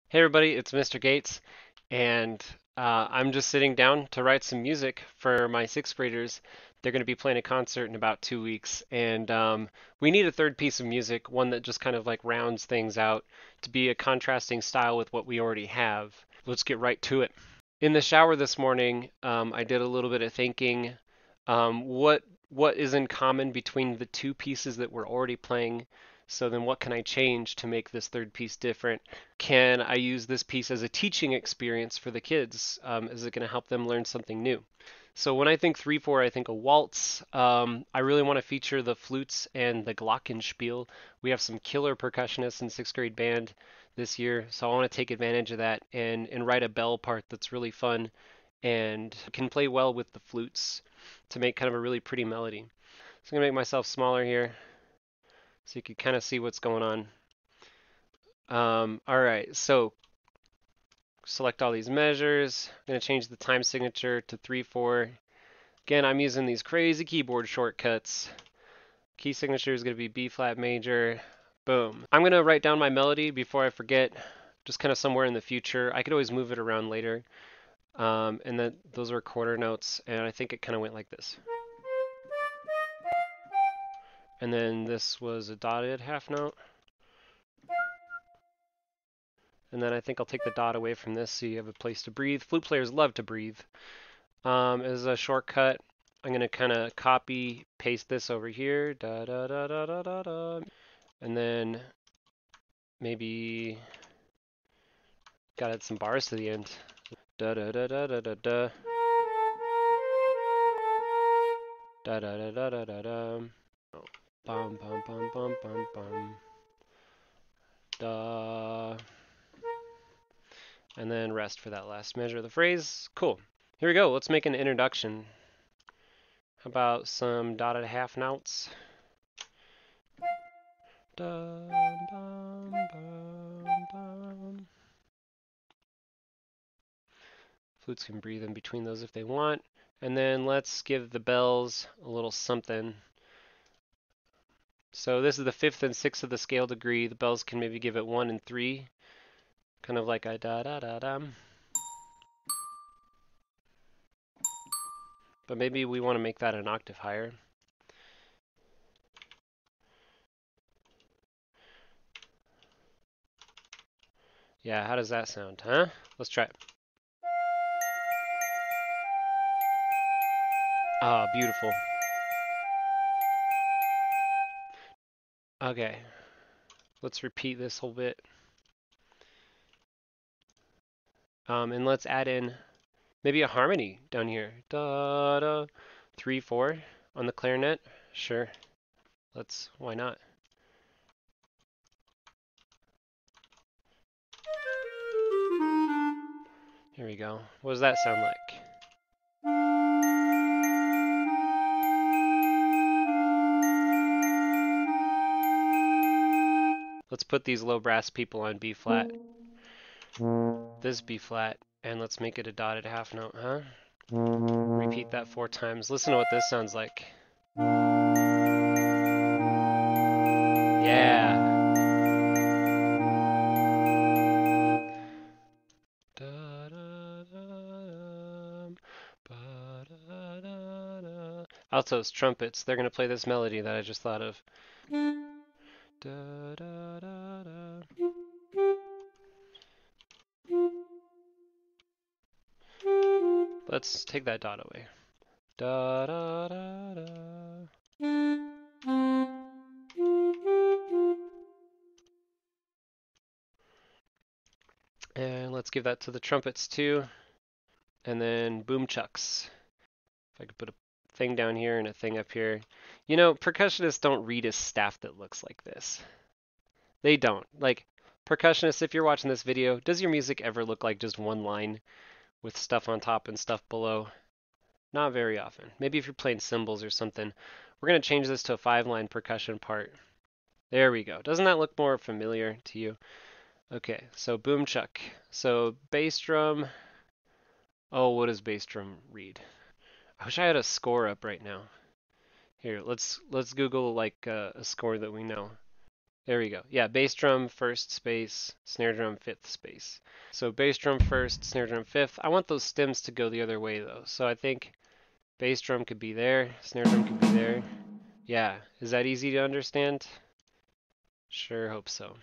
Hey everybody, it's Mr. Gates, and I'm just sitting down to write some music for my sixth graders. They're going to be playing a concert in about 2 weeks, and we need a third piece of music, one that just kind of like rounds things out to be a contrasting style with what we already have. Let's get right to it. In the shower this morning, I did a little bit of thinking, what is in common between the two pieces that we're already playing? So then what can I change to make this third piece different? Can I use this piece as a teaching experience for the kids? Is it going to help them learn something new? So when I think 3/4, I think a waltz. I really want to feature the flutes and the glockenspiel. We have some killer percussionists in sixth grade band this year, so I want to take advantage of that and write a bell part that's really fun and can play well with the flutes to make kind of a really pretty melody. So I'm gonna make myself smaller here so you can kind of see what's going on. All right, so select all these measures. I'm gonna change the time signature to 3/4. Again, I'm using these crazy keyboard shortcuts. Key signature is gonna be B flat major. Boom. I'm gonna write down my melody before I forget, just kind of somewhere in the future. I could always move it around later. And then those are quarter notes, and I think it kind of went like this. And then this was a dotted half note. And then I think I'll take the dot away from this so you have a place to breathe. Flute players love to breathe. As a shortcut, I'm going to kind of copy, paste this over here. Da da da da da da da. And then maybe got to add some bars to the end. Da da da da da da da. Da da da da da da da. Bum bum bum bum bum bum. Da. And then rest for that last measure of the phrase. Cool. Here we go. Let's make an introduction. How about some dotted half notes? Dum, bum, bum, bum. Flutes can breathe in between those if they want. And then let's give the bells a little something. So this is the fifth and sixth of the scale degree. The bells can maybe give it 1 and 3, kind of like a da da da dum. But maybe we want to make that an octave higher. Yeah, how does that sound, huh? Let's try it. Ah, beautiful. Okay, let's repeat this whole bit. And let's add in maybe a harmony down here. Da da, 3/4 on the clarinet. Sure, why not? Here we go. What does that sound like? Let's put these low brass people on B flat. This B flat, and let's make it a dotted half note, huh? Repeat that 4 times. Listen to what this sounds like. Yeah. Altos, trumpets, they're going to play this melody that I just thought of. Da, da, da, da. Let's take that dot away. Da, da, da, da. And let's give that to the trumpets too. And then boom chucks. If I could put a thing down here and a thing up here. You know, percussionists don't read a staff that looks like this. They don't. Like, percussionists, if you're watching this video, does your music ever look like just one line with stuff on top and stuff below? Not very often. Maybe if you're playing cymbals or something. We're going to change this to a 5-line percussion part. There we go. Doesn't that look more familiar to you? Okay, so boom chuck. So bass drum. Oh, what does bass drum read? I wish I had a score up right now. Here, let's Google like a score that we know. There we go. Yeah, bass drum first space, snare drum fifth space. So bass drum first, snare drum fifth. I want those stems to go the other way though. So I think bass drum could be there, snare drum could be there. Yeah, is that easy to understand? Sure hope so.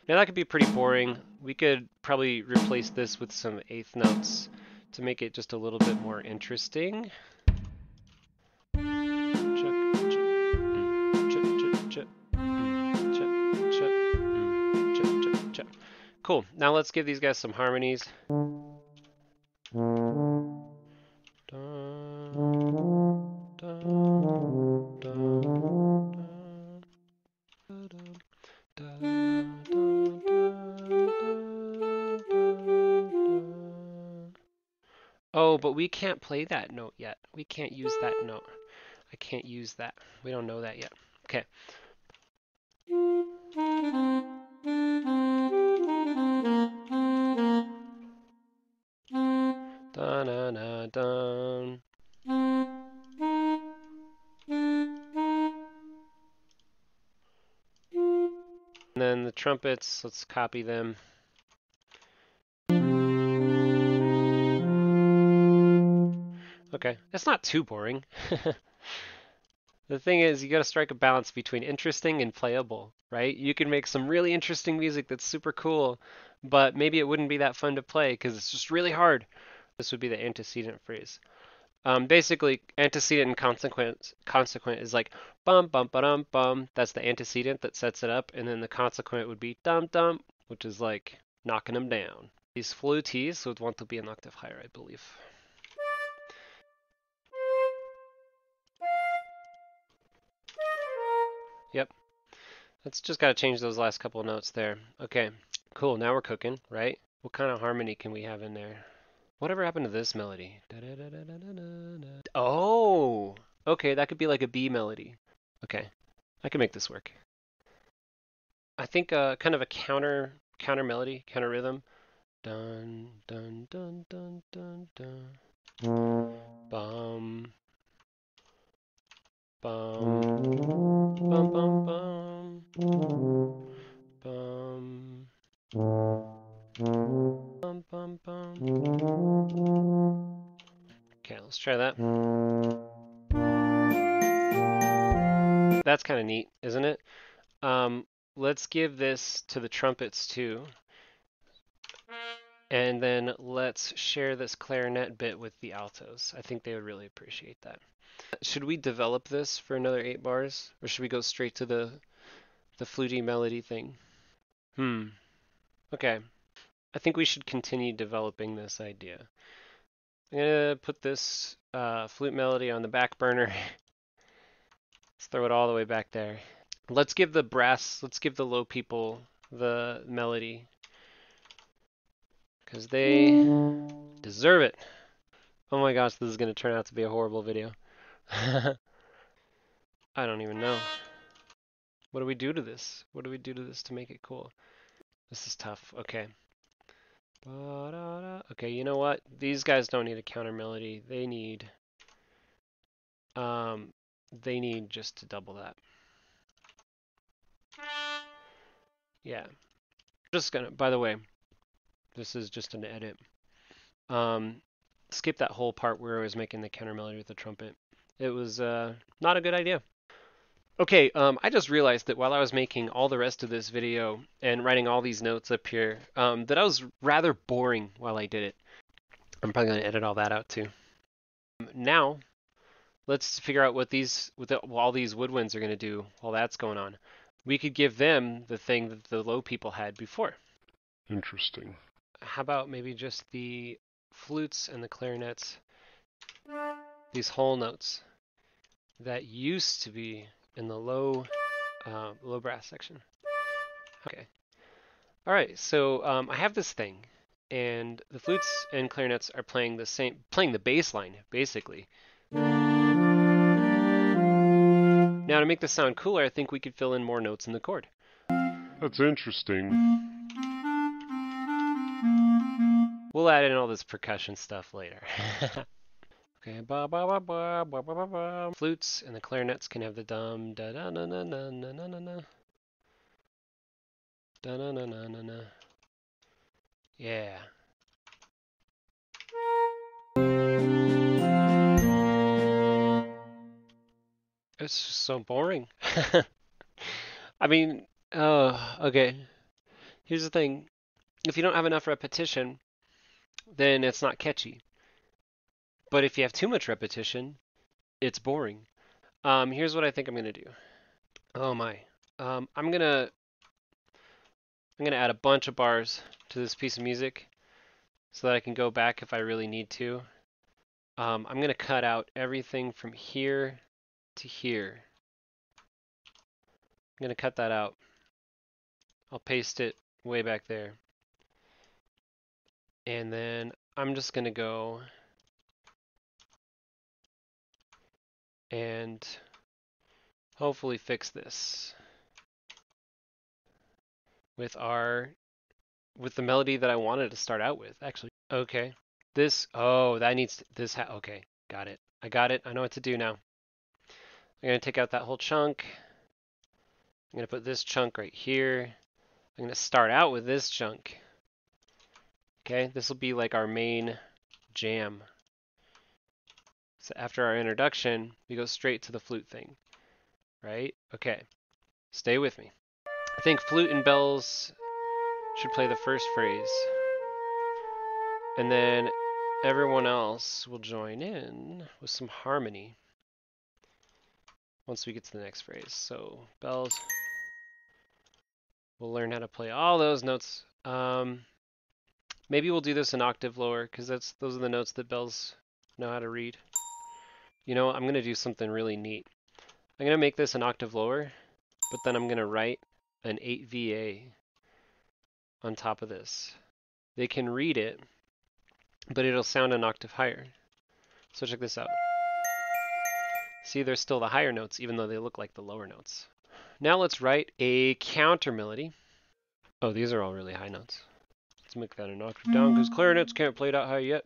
Now that could be pretty boring. We could probably replace this with some eighth notes to make it just a little bit more interesting. Cool. Now let's give these guys some harmonies. Oh, but we can't play that note yet. We can't use that note. I can't use that. We don't know that yet. Okay. Dun dun dun dun. And then the trumpets, let's copy them. Okay, that's not too boring. The thing is, you gotta strike a balance between interesting and playable, right? You can make some really interesting music that's super cool, but maybe it wouldn't be that fun to play because it's just really hard. This would be the antecedent phrase. Basically, antecedent and consequent is like bum bum ba bum. That's the antecedent that sets it up, and then the consequent would be dum dum, which is like knocking them down. These flutees would want to be an octave higher, I believe. Yep. Let's just gotta change those last couple of notes there. Okay, cool. Now we're cooking, right? What kind of harmony can we have in there? Whatever happened to this melody? Oh, okay, that could be like a B melody. Okay, I can make this work. I think kind of a counter melody, counter rhythm. Dun dun dun dun dun dun. Bum bum bum bum bum bum bum bum bum. Okay, let's try that. That's kind of neat, isn't it? Let's give this to the trumpets too. And then let's share this clarinet bit with the altos. I think they would really appreciate that. Should we develop this for another 8 bars? Or should we go straight to the fluty melody thing? Okay. I think we should continue developing this idea. I'm gonna put this flute melody on the back burner. Let's throw it all the way back there. Let's give the low people the melody. Because they deserve it. Oh my gosh, this is going to turn out to be a horrible video. I don't even know. What do we do to this? What do we do to this to make it cool? This is tough. Okay. Okay, you know what? These guys don't need a counter melody. They need just to double that. Yeah. Just gonna, by the way, this is just an edit. Skip that whole part where I was making the counter melody with the trumpet. It was not a good idea. Okay, I just realized that while I was making all the rest of this video and writing all these notes up here, that I was rather boring while I did it. I'm probably going to edit all that out too. Now, let's figure out what all these woodwinds are going to do while that's going on. We could give them the thing that the low people had before. Interesting. How about maybe just the flutes and the clarinets, these whole notes that used to be in the low brass section. Okay. All right. So I have this thing, and the flutes and clarinets are playing the bass line basically. Now to make this sound cooler, I think we could fill in more notes in the chord. That's interesting. We'll add in all this percussion stuff later. Okay, ba ba ba ba ba ba ba ba. Flutes and the clarinets can have the dum da da na na na na na na. Da-na-na-na-na-na. Yeah. It's just so boring. I mean, okay. Here's the thing. If you don't have enough repetition, then it's not catchy. But if you have too much repetition, it's boring. Here's what I think I'm gonna do. Oh my. I'm gonna add a bunch of bars to this piece of music so that I can go back if I really need to. I'm gonna cut out everything from here to here. I'm gonna cut that out. I'll paste it way back there. And then I'm just gonna go and hopefully fix this with the melody that I wanted to start out with, actually. Okay. That needs okay, got it. I got it. I know what to do now. I'm gonna take out that whole chunk. I'm gonna put this chunk right here. I'm gonna start out with this chunk. Okay, this will be like our main jam. So after our introduction, we go straight to the flute thing, right? Okay, stay with me. I think flute and bells should play the first phrase. And then everyone else will join in with some harmony once we get to the next phrase. So bells, we'll learn how to play all those notes. Maybe we'll do this an octave lower because those are the notes that bells know how to read. You know, I'm gonna do something really neat. I'm gonna make this an octave lower, but then I'm gonna write an 8VA on top of this. They can read it, but it'll sound an octave higher. So check this out. See, they're still the higher notes, even though they look like the lower notes. Now let's write a counter melody. Oh, these are all really high notes. Let's make that an octave down, because clarinets can't play that high yet.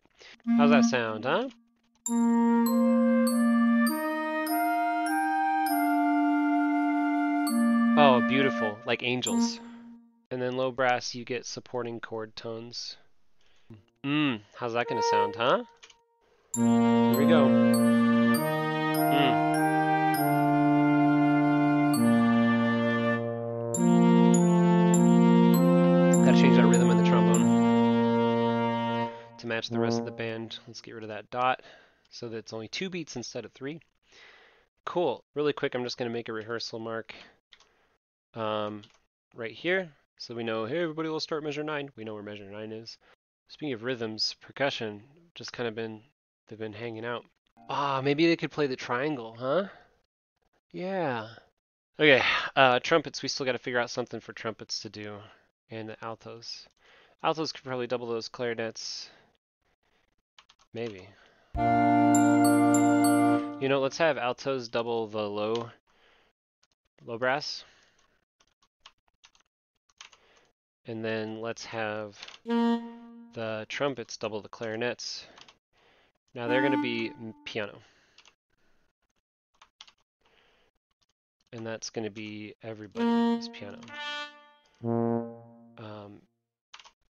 How's that sound, huh? Oh, beautiful, like angels. And then low brass, you get supporting chord tones. How's that gonna sound, huh? Here we go. Gotta change that rhythm in the trombone to match the rest of the band. Let's get rid of that dot so that it's only 2 beats instead of 3. Cool. Really quick, I'm just gonna make a rehearsal mark right here, so we know, hey, everybody, will start measure 9. We know where measure 9 is. Speaking of rhythms, percussion just kind of they've been hanging out. Maybe they could play the triangle, huh? Yeah. Okay, trumpets, we still got to figure out something for trumpets to do, and the altos. Altos could probably double those clarinets. Maybe. You know, let's have altos double the low brass. And then let's have the trumpets double the clarinets. Now they're going to be piano. And that's going to be everybody's piano.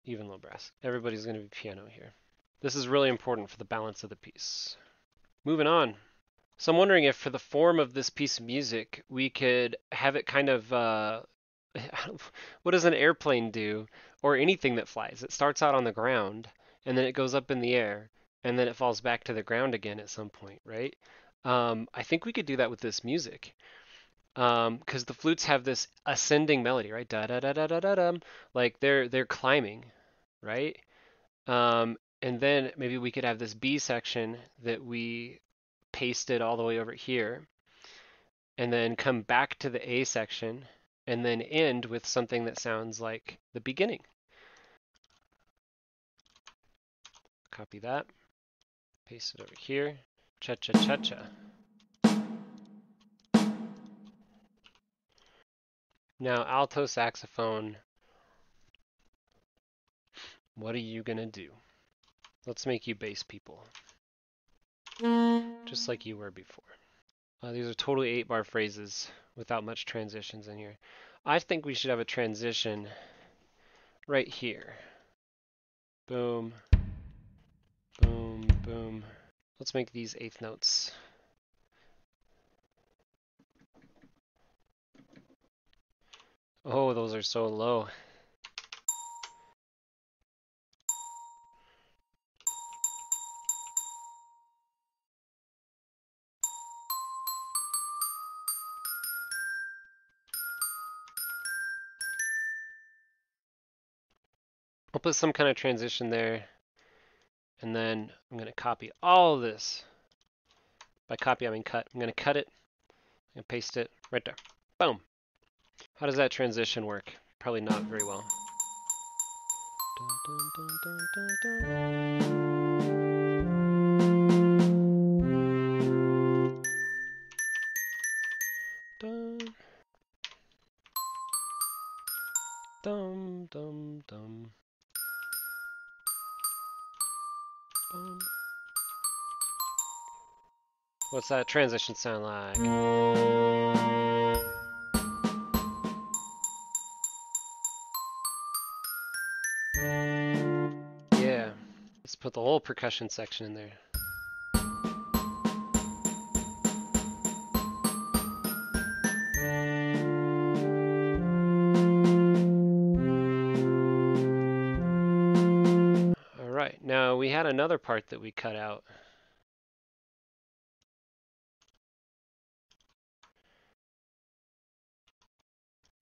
Even low brass. Everybody's going to be piano here. This is really important for the balance of the piece. Moving on. So I'm wondering if for the form of this piece of music, we could have it kind of, what does an airplane do? Or anything that flies? It starts out on the ground, and then it goes up in the air, and then it falls back to the ground again at some point, right? I think we could do that with this music. Because the flutes have this ascending melody, right? Da da da da da da dum. Like they're climbing, right? And then maybe we could have this B section that we pasted all the way over here, and then come back to the A section, and then end with something that sounds like the beginning. Copy that, paste it over here. Cha cha cha cha. Now, alto saxophone, what are you gonna do? Let's make you bass people, just like you were before. These are totally 8-bar phrases without much transitions in here. I think we should have a transition right here. Boom, boom, boom. Let's make these eighth notes. Oh, those are so low. I'll put some kind of transition there, and then I'm going to copy all of this. By copy, I mean cut. I'm going to cut it and paste it right there. Boom. How does that transition work? Probably not very well. Dun, dun, dun, dun, dun. Dum, dum, dum. Bum. What's that transition sound like? Yeah. Let's put the whole percussion section in there. Alright, now we had another part that we cut out.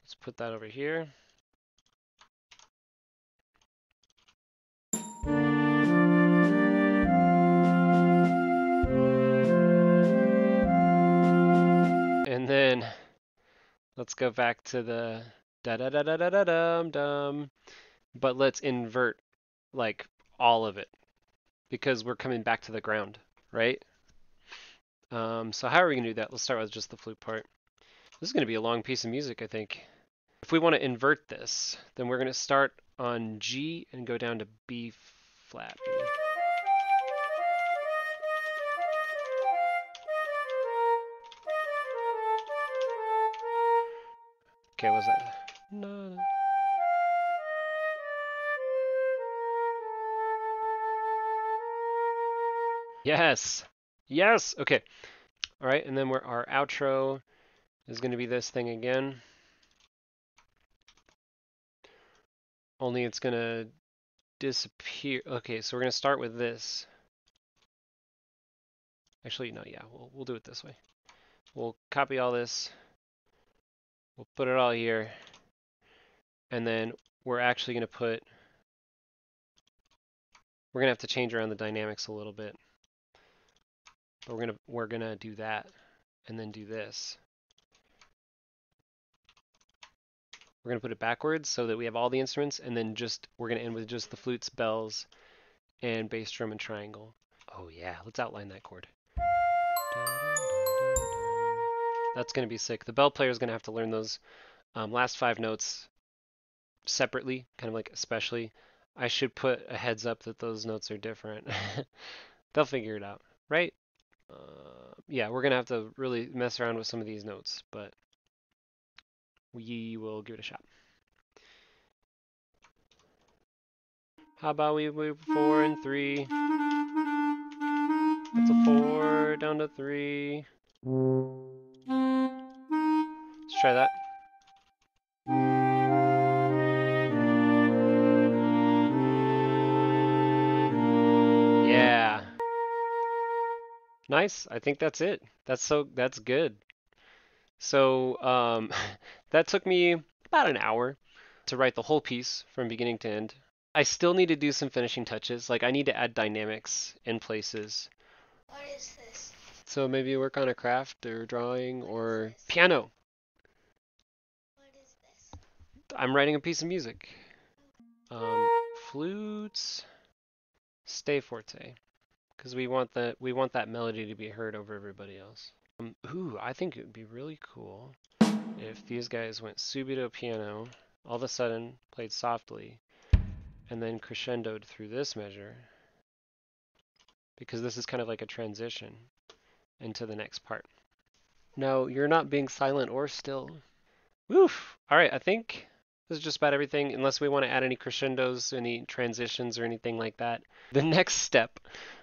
Let's put that over here. And then let's go back to the da da da da da da dum dum. But let's invert like all of it because we're coming back to the ground, right? So how are we gonna do that? Let's start with just the flute part. This is gonna be a long piece of music, I think. If we want to invert this, then we're gonna start on G and go down to B flat. Okay, what's that? No. Yes. Yes. Okay. All right, and then our outro is going to be this thing again. Only it's going to disappear. Okay, so we're going to start with this. Actually, no, yeah, we'll do it this way. We'll copy all this. We'll put it all here. And then we're actually going to put, we're going to have to change around the dynamics a little bit. But we're going to do that and then do this. We're going to put it backwards so that we have all the instruments, and then we're going to end with just the flutes, bells, and bass drum and triangle. Oh yeah, let's outline that chord. That's going to be sick. The bell player is going to have to learn those last 5 notes separately, kind of like especially. I should put a heads up that those notes are different. They'll figure it out, right? Yeah, we're going to have to really mess around with some of these notes, but we will give it a shot. How about we move 4 and 3? That's a 4 down to 3. Let's try that. Yeah. Nice. I think that's it. That's good. So that took me about an hour to write the whole piece from beginning to end. I still need to do some finishing touches. Like I need to add dynamics in places. What is this? So maybe work on a craft or drawing or piano. What is this? I'm writing a piece of music. Flutes, stay forte, because we want that melody to be heard over everybody else. Ooh, I think it would be really cool if these guys went subito piano, all of a sudden played softly, and then crescendoed through this measure, because this is kind of like a transition into the next part. No, you're not being silent or still. Woof! All right, I think This is just about everything, unless we want to add any crescendos, any transitions, or anything like that. The next step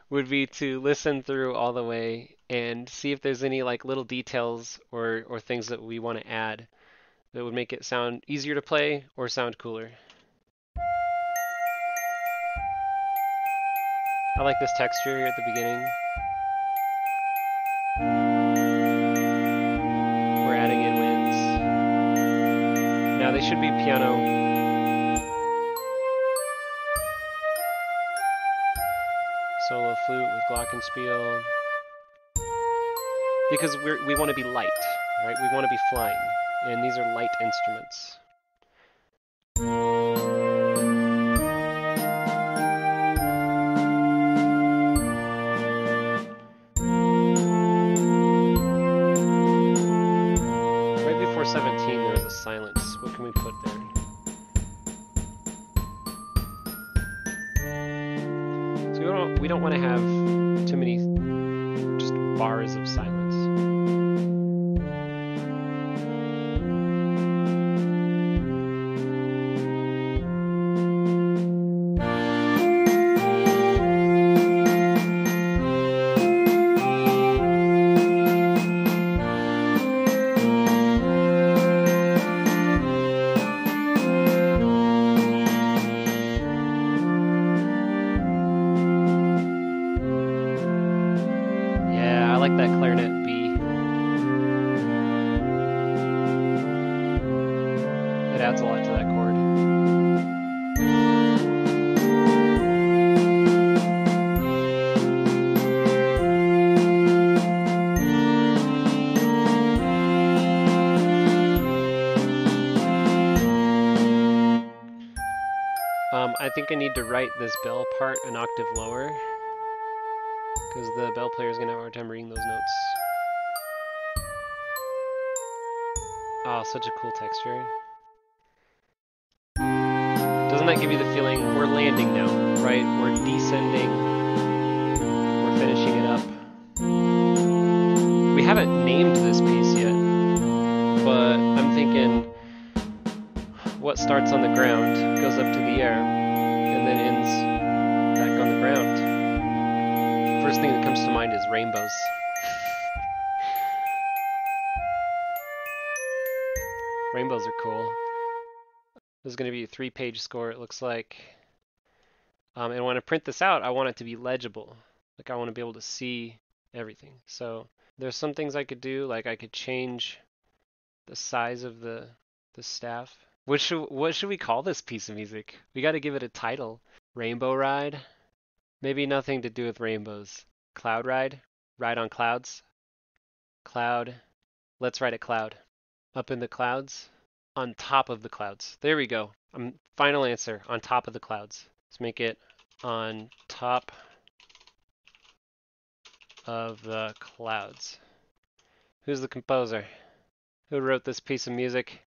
would be to listen through all the way and see if there's any like little details or things that we want to add that would make it sound easier to play or sound cooler. I like this texture at the beginning. We're adding in winds. Now they should be piano. Solo flute with glockenspiel. Because we want to be light, right? We want to be flying, and these are light instruments. Right before 17, there was a silence. What can we put there? So we don't want to have too many just bars of silence. I think I need to write this bell part an octave lower because the bell player is going to have a hard time reading those notes. Oh, such a cool texture. Doesn't that give you the feeling we're landing now, right? We're descending. We're finishing it up. We haven't named this piece yet, but I'm thinking what starts on the ground goes up to the air and then ends back on the ground. First thing that comes to mind is rainbows. Rainbows are cool. This is going to be a 3-page score, it looks like. And when I print this out, I want it to be legible. Like I want to be able to see everything. So there's some things I could do, like I could change the size of the staff. What should we call this piece of music? We got to give it a title. Rainbow Ride? Maybe nothing to do with rainbows. Cloud Ride? Ride on clouds? Cloud. Let's ride a cloud. Up in the clouds? On top of the clouds. There we go. Final answer. On top of the clouds. Let's make it on top of the clouds. Who's the composer? Who wrote this piece of music?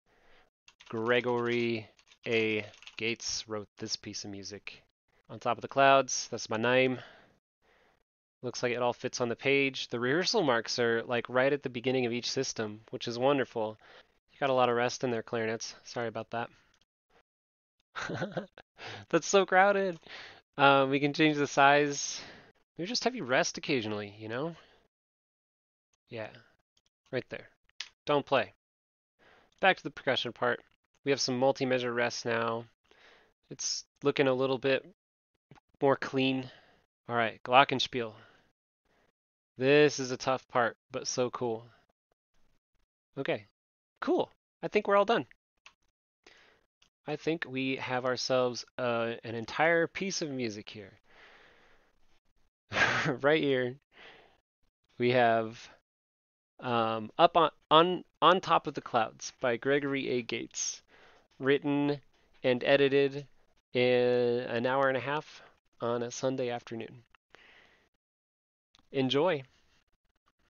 Gregory A. Gates wrote this piece of music. On top of the clouds, that's my name. Looks like it all fits on the page. The rehearsal marks are like right at the beginning of each system, which is wonderful. You got a lot of rest in there, clarinets. Sorry about that. That's so crowded. We can change the size. Maybe just have you rest occasionally, you know? Yeah, right there. Don't play. Back to the percussion part. We have some multi-measure rests now. It's looking a little bit more clean. All right, glockenspiel. This is a tough part, but so cool. Okay, cool. I think we're all done. I think we have ourselves an entire piece of music here. Right here, we have Up on Top of the Clouds by Gregory A. Gates, written and edited in an hour and a half on a Sunday afternoon. Enjoy.